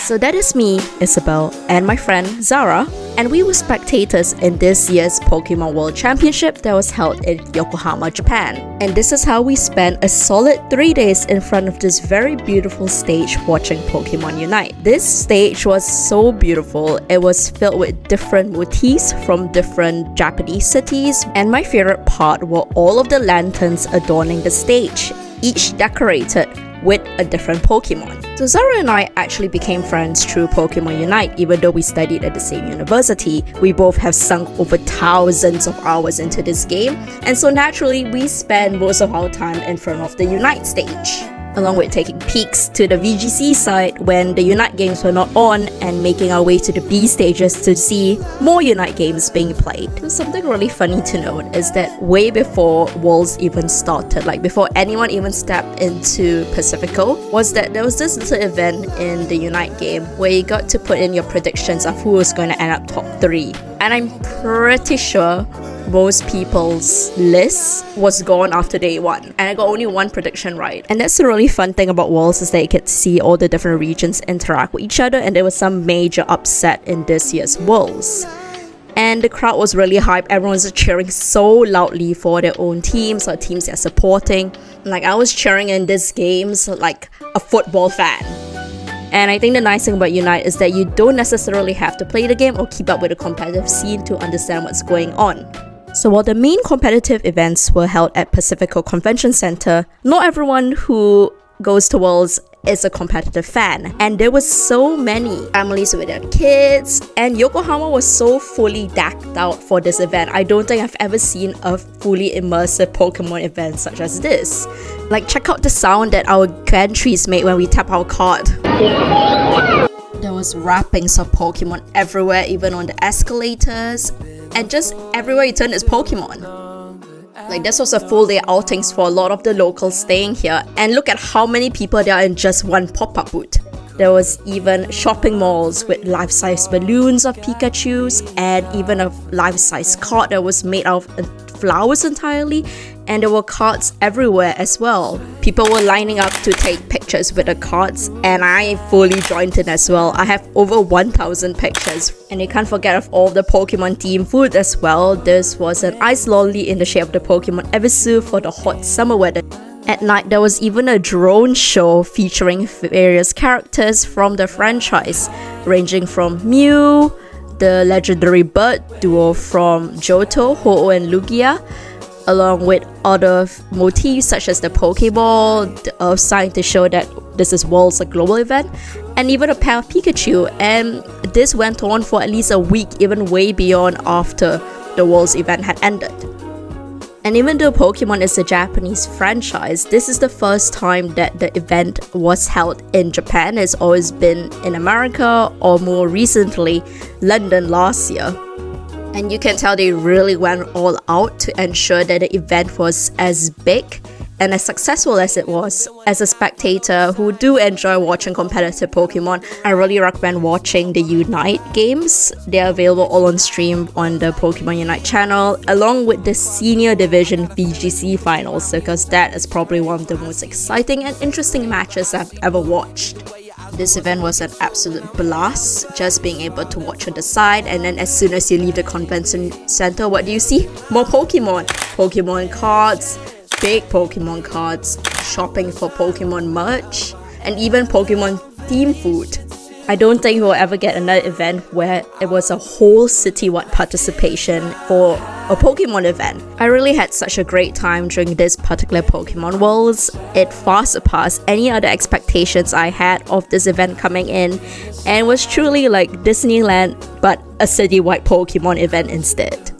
So that is me, Isabel, and my friend Zahra, and we were spectators in this year's Pokémon World Championship that was held in Yokohama, Japan. And this is how we spent a solid 3 days in front of this very beautiful stage watching Pokémon Unite. This stage was so beautiful. It was filled with different motifs from different Japanese cities, and my favorite part were all of the lanterns adorning the stage, each decorated with a different Pokemon. So Zahra and I actually became friends through Pokémon Unite. Even though we studied at the same university, we both have sunk over thousands of hours into this game, and so naturally we spend most of our time in front of the Unite stage, along with taking peeks to the VGC side when the Unite games were not on, and making our way to the B stages to see more Unite games being played. So something really funny to note is that way before Worlds even started, like before anyone even stepped into Pacifico, was that there was this little event in the Unite game where you got to put in your predictions of who was going to end up top 3. And I'm pretty sure most people's list was gone after day 1, and I got only one prediction right. And that's the really fun thing about Worlds, is that you get to see all the different regions interact with each other, and there was some major upset in this year's Worlds. And the crowd was really hyped. Everyone was cheering so loudly for their own teams or teams they're supporting. Like, I was cheering in these games like a football fan. And I think the nice thing about Unite is that you don't necessarily have to play the game or keep up with the competitive scene to understand what's going on. So while the main competitive events were held at Pacifico Convention Center, not everyone who goes to Worlds is a competitive fan. And there were so many families with their kids, and Yokohama was so fully decked out for this event. I don't think I've ever seen a fully immersive Pokemon event such as this. Like, check out the sound that our gantries made when we tap our card. There was wrappings of Pokemon everywhere, even on the escalators, and just everywhere you turn is Pokemon. Like, this was a full day outings for a lot of the locals staying here, and look at how many people there are in just one pop-up booth. There was even shopping malls with life-size balloons of Pikachus, and even a life-size card that was made out of flowers entirely, and there were cards everywhere as well. People were lining up to take pictures with the cards, and I fully joined in as well. I have over 1,000 pictures, and you can't forget of all the Pokemon themed food as well. This was an ice lolly in the shape of the Pokemon Evisu for the hot summer weather. At night, there was even a drone show featuring various characters from the franchise, ranging from Mew, the legendary bird duo from Johto, Ho-Oh and Lugia, along with other motifs such as the Pokeball, the Earth sign to show that this is Worlds, a global event, and even a pair of Pikachu. And this went on for at least a week, even way beyond after the Worlds event had ended. And even though Pokemon is a Japanese franchise, this is the first time that the event was held in Japan. It's always been in America, or more recently, London last year. And you can tell they really went all out to ensure that the event was as big and as successful as it was. As a spectator who do enjoy watching competitive Pokemon, I really recommend watching the Unite games. They're available all on stream on the Pokémon Unite channel, along with the Senior Division VGC finals, because that is probably one of the most exciting and interesting matches I've ever watched. This event was an absolute blast, just being able to watch on the side, and then as soon as you leave the convention center, what do you see? More Pokemon! Pokemon cards, big Pokemon cards, shopping for Pokemon merch, and even Pokemon themed food. I don't think we'll ever get another event where it was a whole citywide participation for a Pokemon event. I really had such a great time during this particular Pokemon Worlds. It far surpassed any other expectations I had of this event coming in, and was truly like Disneyland but a citywide Pokemon event instead.